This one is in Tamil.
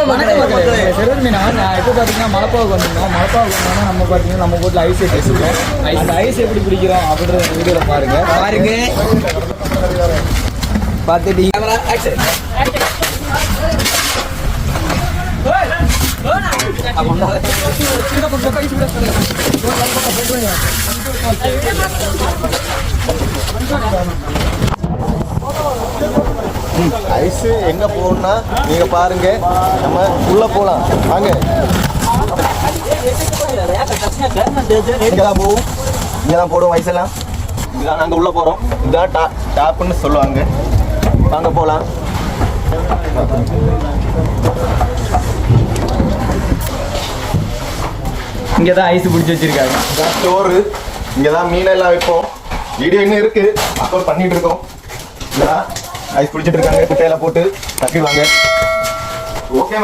இப்போ பார்த்தீங்கன்னா மலைப்பாவுக்கு வந்திருந்தோம். மலைப்பாவுக்கு வந்தோம்னா நம்ம பார்த்தீங்கன்னா நம்ம போட்டில் ஐஸ் வச்சுருக்கோம். அந்த ஐஸ் எப்படி பிடிக்கிறோம் அப்படின்ற வீடியோவில் பாருங்க பார்த்துட்டு ஐஸ் எங்க போகணும்னா நீங்க பாருங்க, நம்ம உள்ள போலாம் வாங்க. இங்கதான் போவோம், இங்கதான் போடுவோம் ஐஸ் எல்லாம். இதான் நாங்க உள்ள போறோம். இதான் டாப்னு சொல்லுவாங்க. வாங்க போலாம். இங்கதான் ஐஸ் பிடிச்சி வச்சிருக்காங்க. ஸ்டோரு இங்கதான் மீனெல்லாம் வைப்போம். வீடியோ இன்னும் இருக்கு, அப்லோட் பண்ணிட்டு இருக்கோம். ஐஸ் பிடிச்சிட்டு இருக்காங்க, குட்டையில போட்டு தட்டிடுவாங்க. ஓகே.